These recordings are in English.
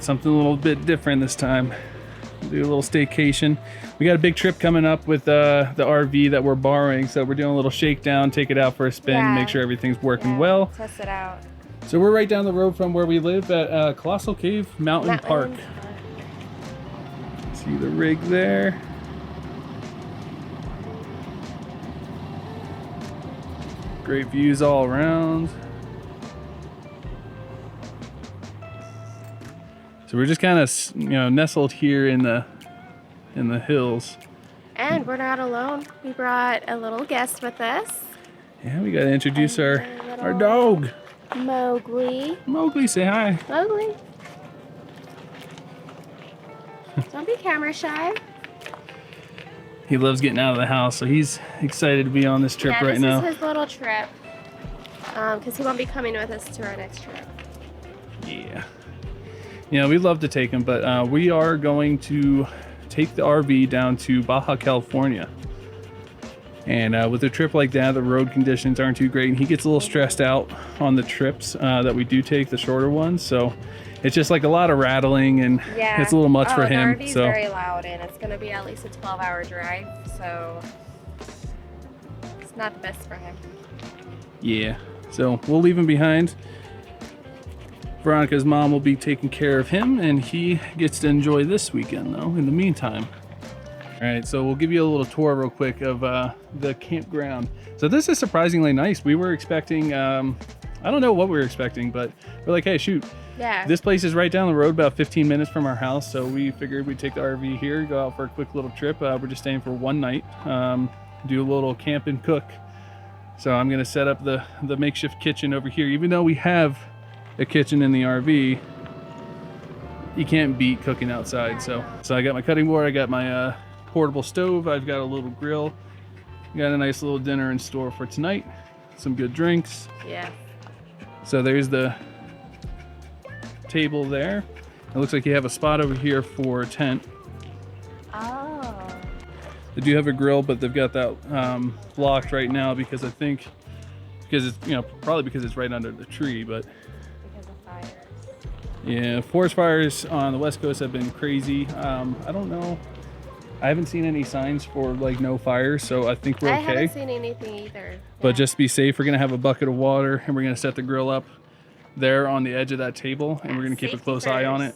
something a little bit different this time. Do a little staycation. We got a big trip coming up with the RV that we're borrowing, so we're doing a little shakedown, take it out for a spin, make sure everything's working well. Test it out. So we're right down the road from where we live at Colossal Cave Mountain Park. See the rig there. Great views all around. So we're just kind of, nestled here in the hills. And we're not alone. We brought a little guest with us. Yeah, we got to introduce our dog. Mowgli. Mowgli, say hi. Mowgli. Don't be camera shy. He loves getting out of the house, so he's excited to be on this trip right now. This is his little trip. Because he won't be coming with us to our next trip. Yeah. We'd love to take him, but we are going to take the RV down to Baja California. And with a trip like that, the road conditions aren't too great, and he gets a little stressed out on the trips that we do take, the shorter ones. So it's just like a lot of rattling, and it's a little much for him. The RV's very loud, and it's going to be at least a 12-hour drive, so it's not the best for him. Yeah, so we'll leave him behind. Veronica's mom will be taking care of him, and he gets to enjoy this weekend, though, in the meantime. All right, so we'll give you a little tour real quick of the campground. So this is surprisingly nice. We were expecting, I don't know what we were expecting, but we're like, hey, shoot. Yeah. This place is right down the road, about 15 minutes from our house, so we figured we'd take the RV here, go out for a quick little trip. We're just staying for one night, do a little camp and cook. So I'm gonna set up the makeshift kitchen over here. Even though we have a kitchen in the RV, you can't beat cooking outside. So I got my cutting board, I got my portable stove, I've got a little grill, got a nice little dinner in store for tonight, some good drinks. Yeah. So there's the table there. It looks like you have a spot over here for a tent. Oh. They do have a grill, but they've got that blocked right now because it's probably because it's right under the tree, but Because of fires. yeah, forest fires on the West Coast have been crazy. I don't know. I haven't seen any signs for like no fires, so I think we're okay. I haven't seen anything either. But just to be safe, we're gonna have a bucket of water, and we're gonna set the grill up there on the edge of that table, and we're gonna keep a close eye on it.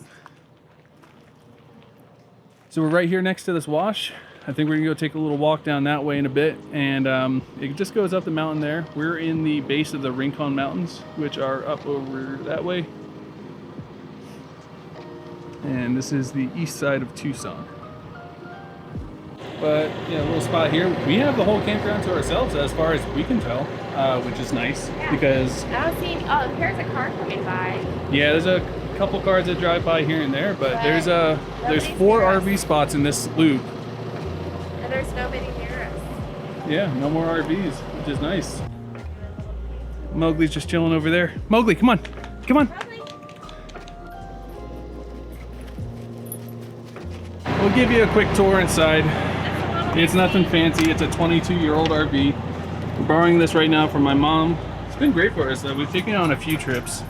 So we're right here next to this wash. I think we're gonna go take a little walk down that way in a bit, and it just goes up the mountain there. We're in the base of the Rincon Mountains, which are up over that way. And this is the east side of Tucson. But a little spot here. We have the whole campground to ourselves as far as we can tell, which is nice because I don't see. Oh, here's a car coming by. yeah, there's a couple cars that drive by here and there, but there's 4 RV spots in this loop. And there's nobody near us. Yeah, no more RVs, which is nice. Mowgli's just chilling over there. Mowgli, come on, come on. We'll give you a quick tour inside. It's nothing fancy. It's a 22-year-old RV. We're borrowing this right now from my mom. It's been great for us. We've taken it on a few trips.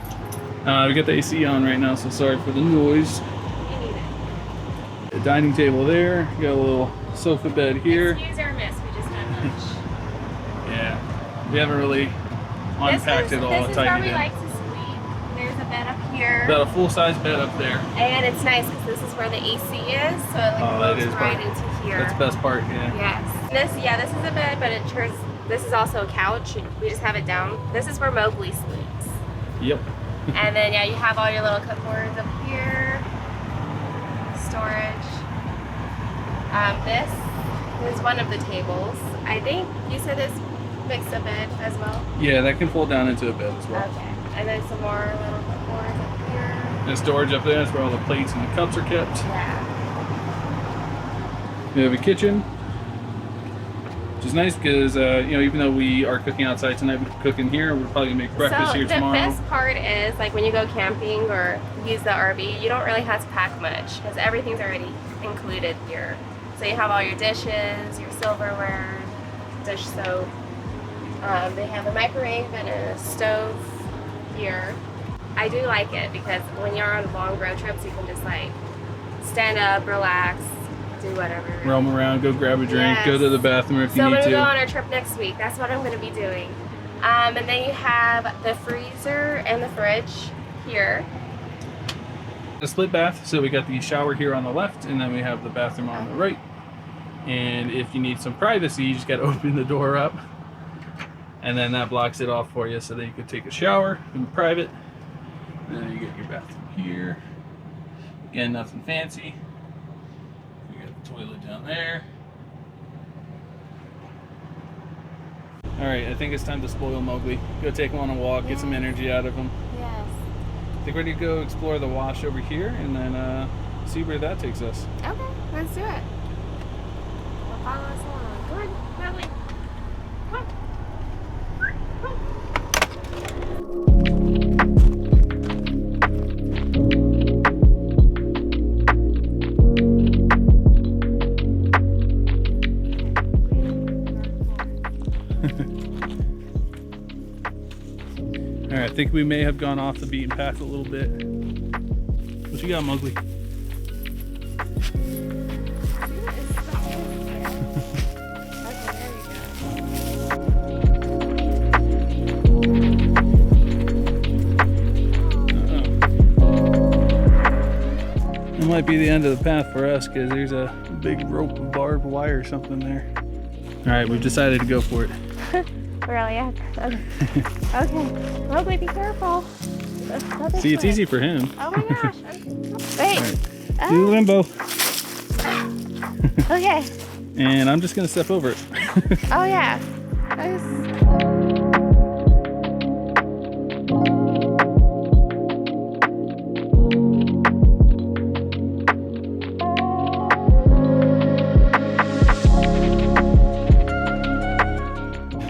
We got the AC on right now, so sorry for the noise. The dining table there. Got a little sofa bed here. Excuse our mess. We just had lunch. Yeah, we haven't really unpacked it all. This is where we like to sleep. There's a bed up here. Got a full-size bed up there. And it's nice because this is where the AC is, so it moves right into here. That's the best part, yeah. Yes. This is a bed, but this is also a couch. We just have it down. This is where Mowgli sleeps. Yep. And then you have all your little cupboards up here. Storage. This is one of the tables. I think you said this makes a bed as well. Yeah, that can fold down into a bed as well. Okay. And then some more little cupboards up here. And storage up there. That's where all the plates and the cups are kept. Yeah. We have a kitchen, which is nice because even though we are cooking outside tonight, we can cook in here. We're probably gonna make breakfast here tomorrow. The best part is like when you go camping or use the RV, you don't really have to pack much because everything's already included here. So you have all your dishes, your silverware, dish soap. They have a microwave and a stove here. I do like it because when you're on long road trips, you can just like stand up, relax, do whatever. Roam around, go grab a drink, go to the bathroom if you So need when we to. go on our trip next week, that's what I'm going to be doing. And then you have the freezer and the fridge here. A split bath, so we got the shower here on the left, and then we have the bathroom on the right. And if you need some privacy, you just got to open the door up, and then that blocks it off for you, so that you can take a shower in private. And then you get your bathroom here. Again, nothing fancy. You got the toilet down there. All right, I think it's time to spoil Mowgli. Go take him on a walk, get some energy out of him. Yes. I think we're ready to go explore the wash over here, and then see where that takes us. Okay, let's do it. Well, follow us along. Come on, Mowgli. Come on. All right, I think we may have gone off the beaten path a little bit. What you got, Mowgli? It might be the end of the path for us because there's a big rope of barbed wire or something there. All right, we've decided to go for it. Really? Yeah. Okay. Okay. Mowgli, be careful. See, it's easy for him. Oh my gosh. Wait. Right. Do limbo. Okay. And I'm just gonna step over it. Oh yeah.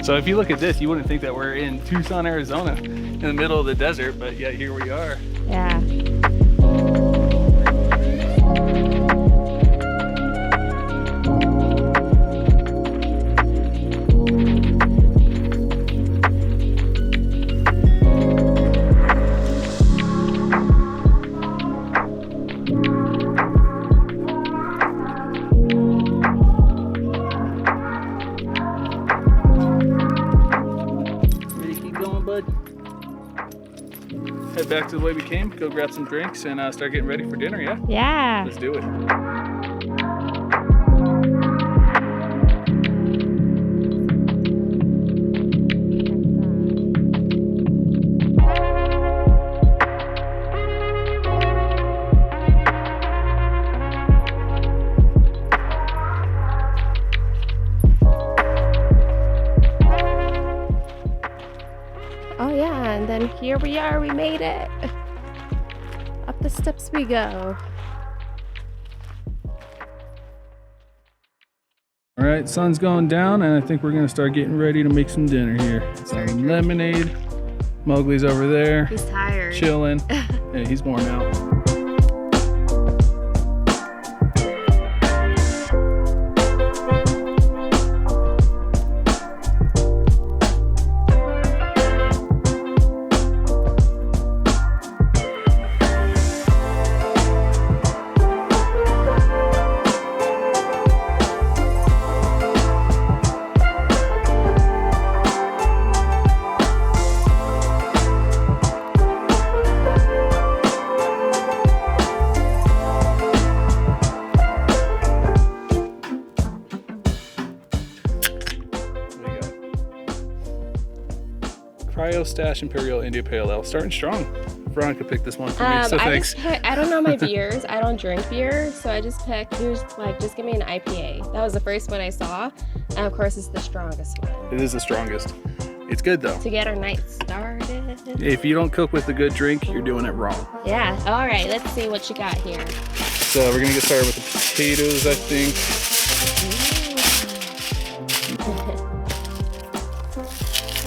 So if you look at this, you wouldn't think that we're in Tucson, Arizona, in the middle of the desert, but yet here we are. Yeah. Head back to the way we came, go grab some drinks, and start getting ready for dinner, yeah? Yeah. Let's do it. Oh yeah, and then here we are, we made it. Up the steps we go. All right, sun's going down, and I think we're gonna start getting ready to make some dinner here. Some lemonade. Mowgli's over there, He's tired. chilling. Yeah, he's worn out. Cryo Stash Imperial India Pale Ale. Starting strong. Veronica picked this one for me, so thanks. I don't know my beers. I don't drink beer, so I just picked, just give me an IPA. That was the first one I saw, and of course it's the strongest one. It is the strongest. It's good though. To get our night started. If you don't cook with a good drink, you're doing it wrong. Yeah, all right, let's see what you got here. So we're gonna get started with the potatoes, I think.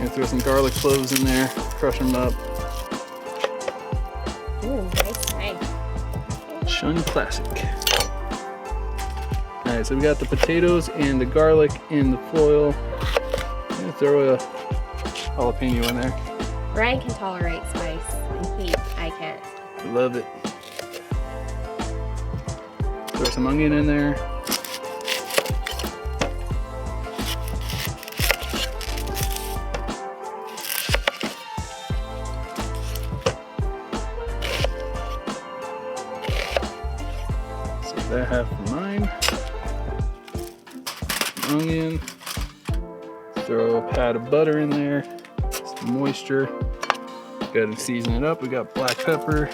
And throw some garlic cloves in there, crush them up. Ooh, nice. Shun Classic. All right, so we got the potatoes and the garlic in the foil. And throw a jalapeno in there. Ryan can tolerate spice and heat. I can't. Love it. Throw some onion in there. Save that half for mine. Onion. Throw a pat of butter in there. Some moisture. Go ahead and season it up. We got black pepper,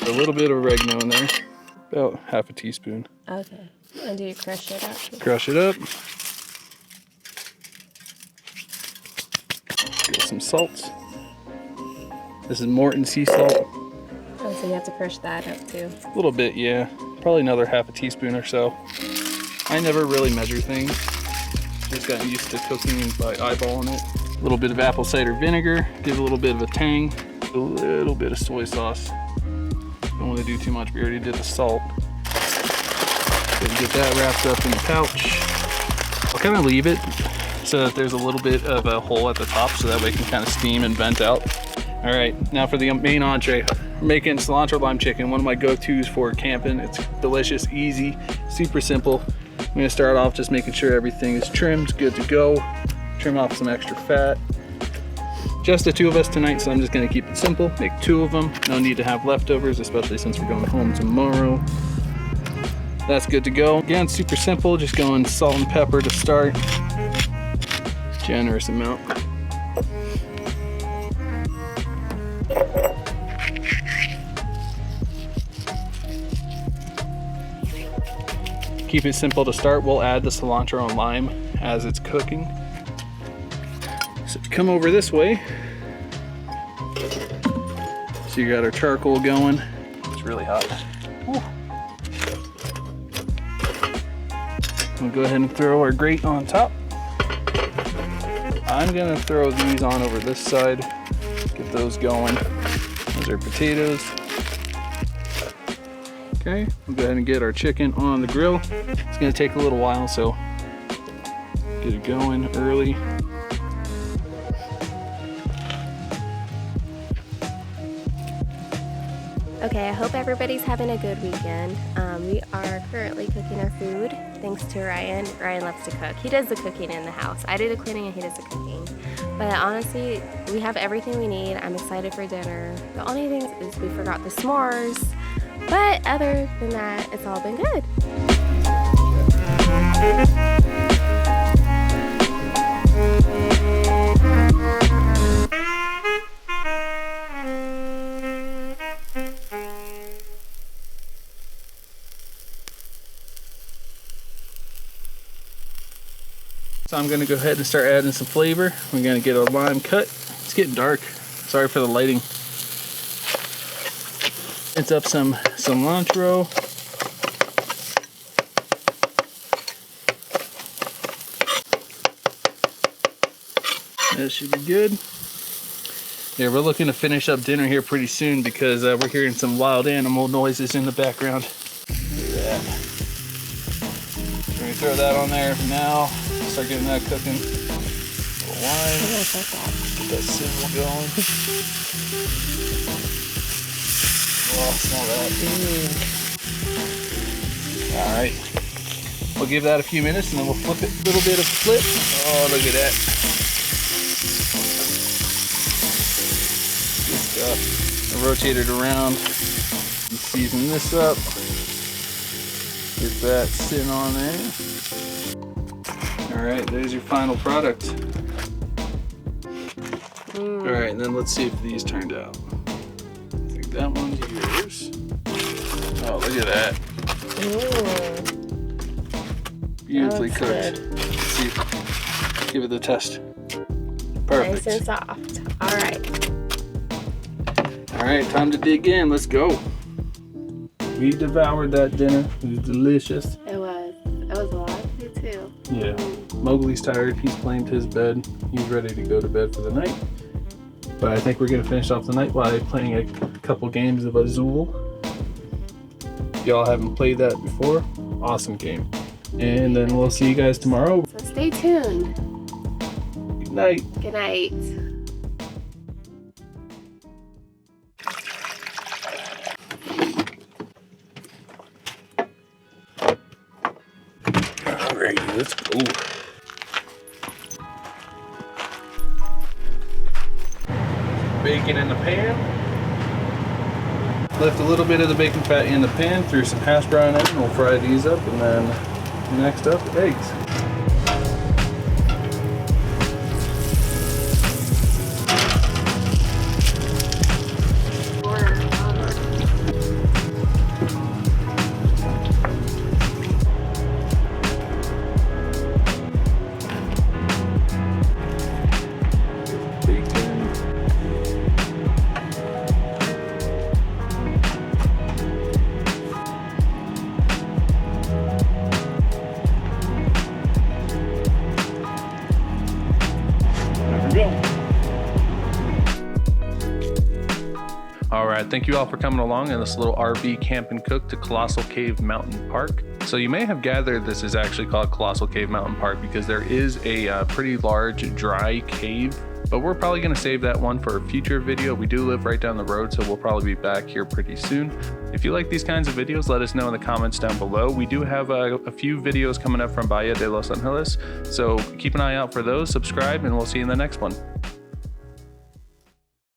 a little bit of oregano in there, about half a teaspoon. Okay. And do you crush it up? Crush it up. Get some salt. This is Morton sea salt. Oh, so you have to crush that up too. A little bit, yeah. Probably another half a teaspoon or so. I never really measure things. Just got used to cooking by eyeballing it. A little bit of apple cider vinegar, give a little bit of a tang. A little bit of soy sauce. Don't want to do too much. We already did the salt. So get that wrapped up in the pouch. I'll kind of leave it so that there's a little bit of a hole at the top so that way it can kind of steam and vent out. All right, now for the main entree. We're making cilantro lime chicken, one of my go-tos for camping. It's delicious, easy, super simple. I'm gonna start off just making sure everything is trimmed, good to go. Trim off some extra fat. Just the two of us tonight, so I'm just gonna keep it simple. Make two of them. No need to have leftovers, especially since we're going home tomorrow. That's good to go. Again, super simple, just going salt and pepper to start. Generous amount. Keep it simple to start. We'll add the cilantro and lime as it's cooking. So if you come over this way, so you got our charcoal going. It's really hot. Woo. We'll go ahead and throw our grate on top. I'm gonna throw these on over this side, get those going. Those are potatoes. Okay, we'll go ahead and get our chicken on the grill. It's gonna take a little while, so get it going early. Okay, I hope everybody's having a good weekend. We are currently cooking our food, thanks to Ryan. Ryan loves to cook. He does the cooking in the house. I do the cleaning and he does the cooking. But honestly, we have everything we need. I'm excited for dinner. The only thing is we forgot the s'mores. But other than that, it's all been good. So I'm gonna go ahead and start adding some flavor. We're gonna get our lime cut. It's getting dark. Sorry for the lighting. It's up some cilantro. That should be good. Yeah, we're looking to finish up dinner here pretty soon because we're hearing some wild animal noises in the background. Look at that. Can we throw that on there now? Start getting that cooking. A little wine. Get that sizzle going. Oh, smell that. All right. We'll give that a few minutes and then we'll flip it. A little bit of flip. Oh, look at that. Good stuff. I'll rotate it around. Season this up. Get that sitting on there. All right, there's your final product. All right, and then let's see if these turned out. I think that one's yours. Oh, look at that. Ooh. Beautifully cooked. Let's see. Give it the test. Perfect. Nice and soft. All right. All right, time to dig in. Let's go. We devoured that dinner. It was delicious. It was. It was a lot of food too. Yeah. Mowgli's tired. He's claimed his bed. He's ready to go to bed for the night. But I think we're going to finish off the night by playing a couple games of Azul. If y'all haven't played that before, awesome game. And then we'll see you guys tomorrow. So stay tuned. Good night. Good night. let's go. Bacon in the pan. Left a little bit of the bacon fat in the pan, threw some hash brown in, we'll fry these up, and then next up, eggs. All right, thank you all for coming along in this little RV camp and cook to Colossal Cave Mountain Park. So you may have gathered this is actually called Colossal Cave Mountain Park because there is a pretty large dry cave, but we're probably gonna save that one for a future video. We do live right down the road, so we'll probably be back here pretty soon. If you like these kinds of videos, let us know in the comments down below. We do have a few videos coming up from Bahia de Los Angeles, so keep an eye out for those, subscribe, and we'll see you in the next one.